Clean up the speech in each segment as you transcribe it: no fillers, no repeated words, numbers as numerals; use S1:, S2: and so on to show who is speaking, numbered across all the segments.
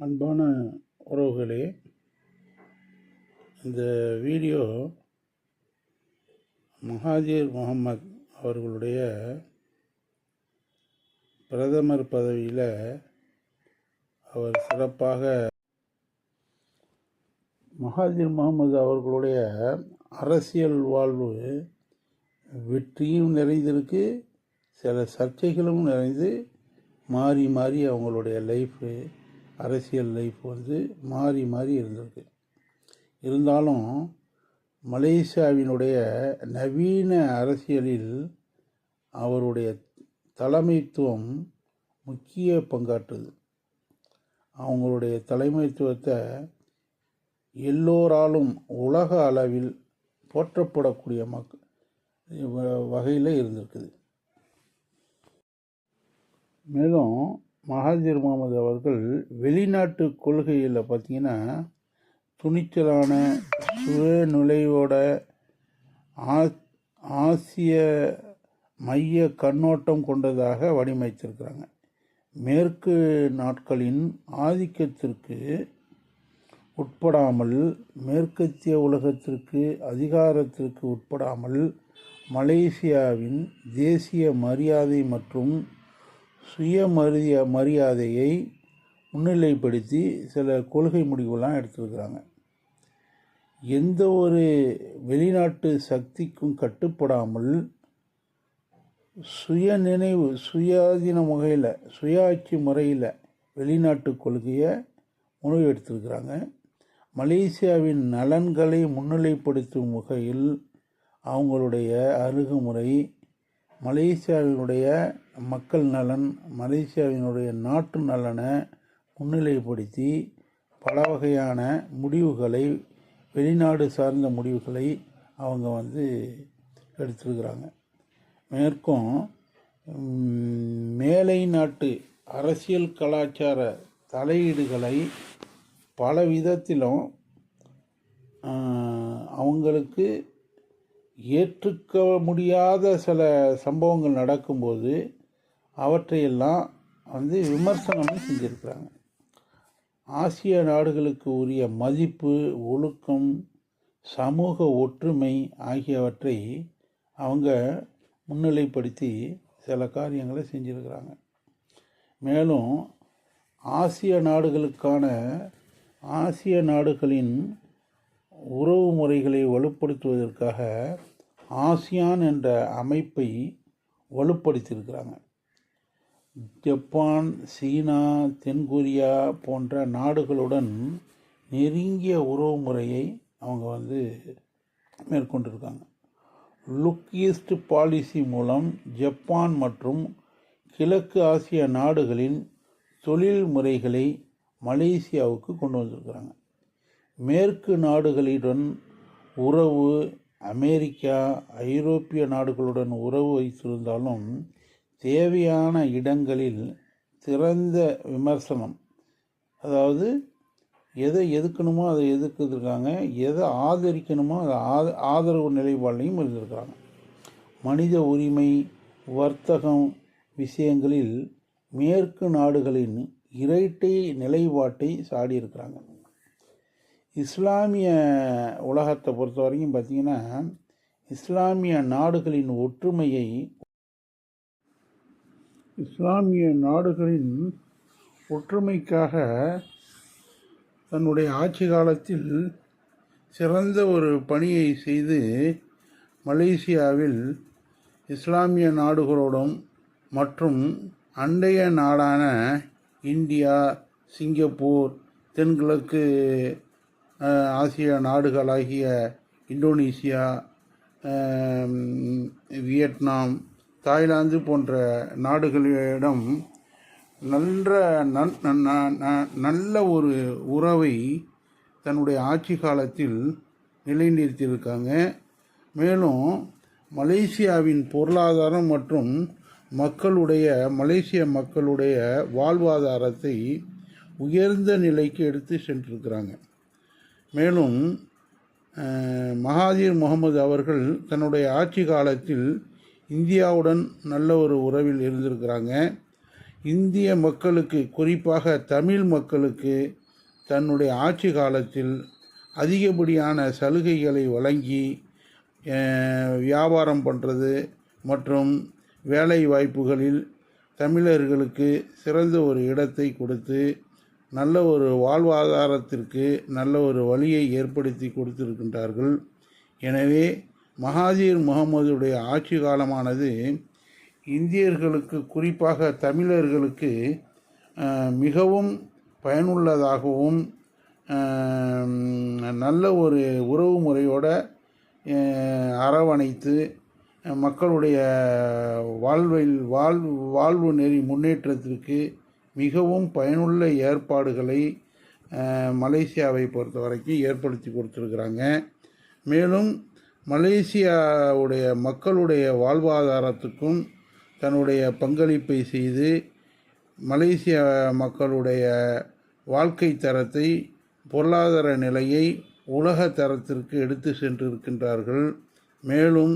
S1: அன்பான உறவுகளே, இந்த வீடியோ மகாதீர் முகமது அவர்களுடைய பிரதமர் பதவியில் அவர் சிறப்பாக மகாதீர் முகமது அவர்களுடைய அரசியல் வாழ்வு வெற்றியும் நிறைந்திருக்கு, சில சர்ச்சைகளும் நிறைந்து மாறி மாறி அவங்களுடைய அரசியல் லைஃப் மாறி மாறி இருந்திருக்கு. இருந்தாலும் மலேசியாவினுடைய நவீன அரசியலில் அவருடைய தலைமைத்துவம் முக்கிய பங்காற்றுது. அவங்களுடைய தலைமைத்துவத்தை எல்லோராலும் உலக அளவில் போற்றப்படக்கூடிய வகையில் இருந்திருக்குது. மேலும் மகாதீர் முகமது அவர்கள் வெளிநாட்டு கொள்கையில் பார்த்திங்கன்னா துணிச்சலான சுயநிலையோட ஆசிய மைய கண்ணோட்டம் கொண்டதாக வடிவமைத்திருக்கிறாங்க. மேற்கு நாட்களின் ஆதிக்கத்திற்கு உட்படாமல், மேற்கத்திய உலகத்திற்கு அதிகாரத்திற்கு உட்படாமல் மலேசியாவின் தேசிய மரியாதை மற்றும் மரியாதையை முன்னிலைப்படுத்தி சில கொள்கை முடிவுகள்லாம் எடுத்திருக்கிறாங்க. எந்த ஒரு வெளிநாட்டு சக்திக்கும் கட்டுப்படாமல் சுயாதீன முறையில், சுயாட்சி முறையில் வெளிநாட்டு கொள்கையை முன்னிலை எடுத்திருக்கிறாங்க. மலேசியாவின் நலன்களை முன்னிலைப்படுத்தும் வகையில் அவங்களுடைய அணுகுமுறை, மலேசியாவினுடைய மக்கள் நலன், மலேசியாவினுடைய நாட்டு நலனை முன்னிலைப்படுத்தி பல வகையான முடிவுகளை, வெளிநாடு சார்ந்த முடிவுகளை அவங்க எடுத்திருக்கிறாங்க. மேற்கும் மேலை நாட்டு அரசியல் கலாச்சார தலையீடுகளை பல விதத்திலும் அவங்களுக்கு ஏற்றுக்க முடியாத சில சம்பவங்கள் நடக்கும்போது அவற்றையெல்லாம் விமர்சனமும் செஞ்சுருக்கிறாங்க. ஆசிய நாடுகளுக்கு உரிய மதிப்பு, ஒழுக்கம், சமூக ஒற்றுமை ஆகியவற்றை அவங்க முன்னிலைப்படுத்தி சில காரியங்களை செஞ்சுருக்கிறாங்க. மேலும் ஆசிய நாடுகளின் உறவு முறைகளை வலுப்படுத்துவதற்காக ஆசியான் என்ற அமைப்பை வலுப்படுத்தியிருக்கிறாங்க. ஜப்பான், சீனா, தென்கொரியா போன்ற நாடுகளுடன் நெருங்கிய உறவு முறையை அவங்க மேற்கொண்டிருக்காங்க. லுக் ஈஸ்ட் பாலிசி மூலம் ஜப்பான் மற்றும் கிழக்கு ஆசிய நாடுகளின் தொழில் முறைகளை மலேசியாவுக்கு கொண்டு வந்திருக்கிறாங்க. மேற்கு நாடுகளுடன் உறவு, அமெரிக்கா, ஐரோப்பிய நாடுகளுடன் உறவு வைத்திருந்தாலும் தேவையான இடங்களில் திறந்த விமர்சனம், அதாவது எதை எதுக்கணுமோ அதை எதிர்த்துருக்காங்க, எதை ஆதரிக்கணுமோ அதை ஆதரவு நிலைப்பாட்டையும் இருந்திருக்கிறாங்க. மனித உரிமை, வர்த்தகம் விஷயங்களில் மேற்கு நாடுகளின் இரட்டை நிலைப்பாட்டை சாடியிருக்கிறாங்க. இஸ்லாமிய உலகத்தை பொறுத்த வரைக்கும் பார்த்திங்கன்னா, இஸ்லாமிய நாடுகளின் ஒற்றுமைக்காக தன்னுடைய ஆட்சி காலத்தில் சிறந்த ஒரு பணியை செய்து மலேசியாவில் இஸ்லாமிய நாடுகளோடும் மற்றும் அண்டைய நாடான இந்தியா, சிங்கப்பூர், தென்கிழக்கு ஆசிய நாடுகளாகிய இந்தோனேசியா, வியட்நாம், தாய்லாந்து போன்ற நாடுகளிடம் நல்ல ஒரு உறவை தன்னுடைய ஆட்சி காலத்தில் நிலைநிறுத்தியிருக்காங்க. மேலும் மலேசியாவின் பொருளாதாரம் மற்றும் மலேசிய மக்களுடைய வாழ்வாதாரத்தை உயர்ந்த நிலைக்கு எடுத்து சென்றிருக்கிறாங்க. மேலும் மகாதீர் முகமது அவர்கள் தன்னுடைய ஆட்சி காலத்தில் இந்தியாவுடன் நல்ல ஒரு உறவில் இருந்திருக்கிறாங்க. இந்திய மக்களுக்கு, குறிப்பாக தமிழ் மக்களுக்கு தன்னுடைய ஆட்சி காலத்தில் அதிகப்படியான சலுகைகளை வழங்கி வியாபாரம் பண்ணுறது மற்றும் வேலை வாய்ப்புகளில் தமிழர்களுக்கு சிறந்த ஒரு இடத்தை கொடுத்து நல்ல ஒரு வாழ்வாதாரத்திற்கு நல்ல ஒரு வழியை ஏற்படுத்தி கொடுத்திருக்கின்றார்கள். எனவே மகாதீர் முகமதுடைய ஆட்சி காலமானது இந்தியர்களுக்கு, குறிப்பாக தமிழர்களுக்கு மிகவும் பயனுள்ளதாகவும் நல்ல ஒரு உறவு முறையோடு அரவணைத்து மக்களுடைய வாழ்வு நெறி முன்னேற்றத்திற்கு மிகவும் பயனுள்ள ஏற்பாடுகளை மலேசியாவை பொறுத்த வரைக்கும் ஏற்படுத்தி கொடுத்துருக்குறாங்க. மேலும் மலேசியாவுடைய மக்களுடைய வாழ்வாதாரத்துக்கும் தன்னுடைய பங்களிப்பை செய்து மலேசிய மக்களுடைய வாழ்க்கை தரத்தை, பொருளாதார நிலையை உலக தரத்திற்கு எடுத்து சென்றிருக்கின்றார்கள். மேலும்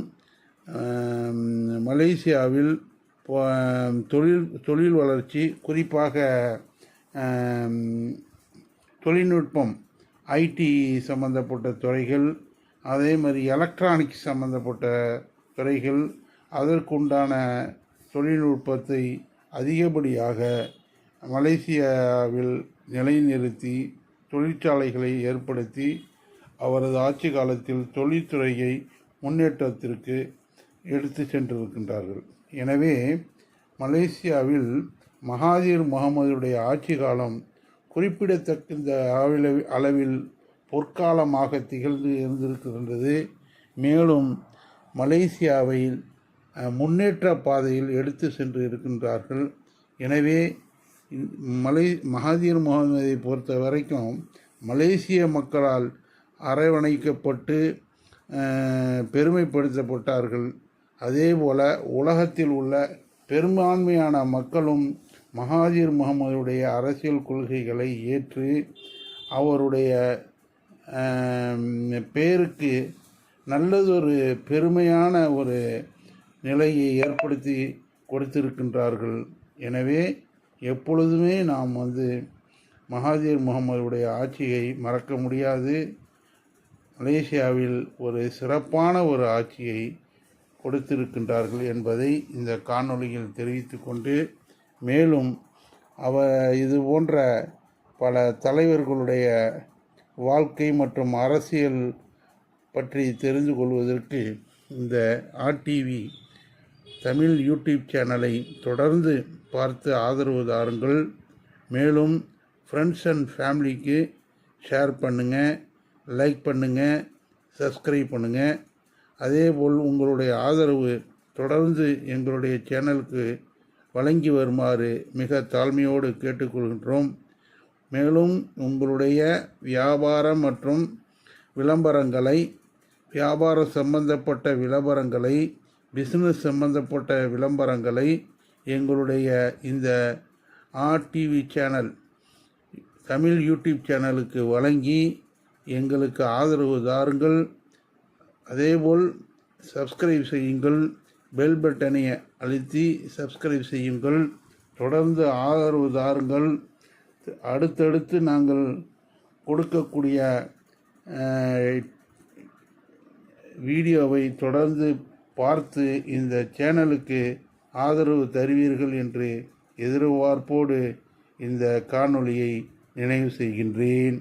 S1: மலேசியாவில் தொழில் வளர்ச்சி, குறிப்பாக தொழில்நுட்பம், ஐடி சம்பந்தப்பட்ட துறைகள், அதே மாதிரி எலக்ட்ரானிக்ஸ் சம்பந்தப்பட்ட துறைகள், அதற்குண்டான தொழில்நுட்பத்தை அதிகப்படியாக மலேசியாவில் நிலைநிறுத்தி தொழிற்சாலைகளை ஏற்படுத்தி அவரது ஆட்சி காலத்தில் தொழில்துறையை முன்னேற்றத்திற்கு எடுத்து சென்றிருக்கின்றார்கள். எனவே மலேசியாவில் மகாதீர் முகமதுடைய ஆட்சி காலம் குறிப்பிடத்தக்க அளவில் பொற்காலமாக திகழ்ந்து இருந்திருக்கின்றது. மேலும் மலேசியாவை முன்னேற்ற பாதையில் எடுத்து சென்று இருக்கின்றார்கள். எனவே மகாதீர் முகமதை பொறுத்த வரைக்கும் மலேசிய மக்களால் அரவணைக்கப்பட்டு பெருமைப்படுத்தப்பட்டார்கள். அதேபோல் உலகத்தில் உள்ள பெரும்பான்மையான மக்களும் மகாதீர் முகமதுடைய அரசியல் கொள்கைகளை ஏற்று அவருடைய பேருக்கு நல்லதொரு பெருமையான ஒரு நிலையை ஏற்படுத்தி கொடுத்திருக்கின்றார்கள். எனவே எப்பொழுதுமே நாம் மகாதீர் முகமதுடைய ஆட்சியை மறக்க முடியாது. மலேசியாவில் ஒரு சிறப்பான ஒரு ஆட்சியை கொடுத்திருக்கின்றார்கள் என்பதை இந்த காணொளியில் தெரிவித்து கொண்டு, மேலும் இது போன்ற பல தலைவர்களுடைய வாழ்க்கை மற்றும் அரசியல் பற்றி தெரிந்து கொள்வதற்கு இந்த ஆர்டிவி தமிழ் யூடியூப் சேனலை தொடர்ந்து பார்த்து ஆதரவு தாருங்கள். மேலும் ஃப்ரெண்ட்ஸ் அண்ட் ஃபேமிலிக்கு ஷேர் பண்ணுங்கள், லைக் பண்ணுங்கள், சப்ஸ்கிரைப் பண்ணுங்கள். அதேபோல் உங்களுடைய ஆதரவு தொடர்ந்து எங்களுடைய சேனலுக்கு வழங்கி வருமாறு மிக தாழ்மையோடு கேட்டுக்கொள்கின்றோம். மேலும் உங்களுடைய வியாபாரம் மற்றும் விளம்பரங்களை, வியாபாரம் சம்பந்தப்பட்ட விளம்பரங்களை, பிஸ்னஸ் சம்பந்தப்பட்ட விளம்பரங்களை எங்களுடைய இந்த ஆர்டிவி சேனல் தமிழ் யூடியூப் சேனலுக்கு வழங்கி எங்களுக்கு ஆதரவு தாருங்கள். அதேபோல் சப்ஸ்கிரைப் செய்யுங்கள், பெல் பட்டனை அழுத்தி சப்ஸ்கிரைப் செய்யுங்கள். தொடர்ந்து ஆதரவு தாருங்கள். அடுத்தடுத்து நாங்கள் கொடுக்கக்கூடிய வீடியோவை தொடர்ந்து பார்த்து இந்த சேனலுக்கு ஆதரவு தருவீர்கள் என்று எதிர்பார்ப்போடு இந்த காணொளியை நிறைவு செய்கின்றேன்.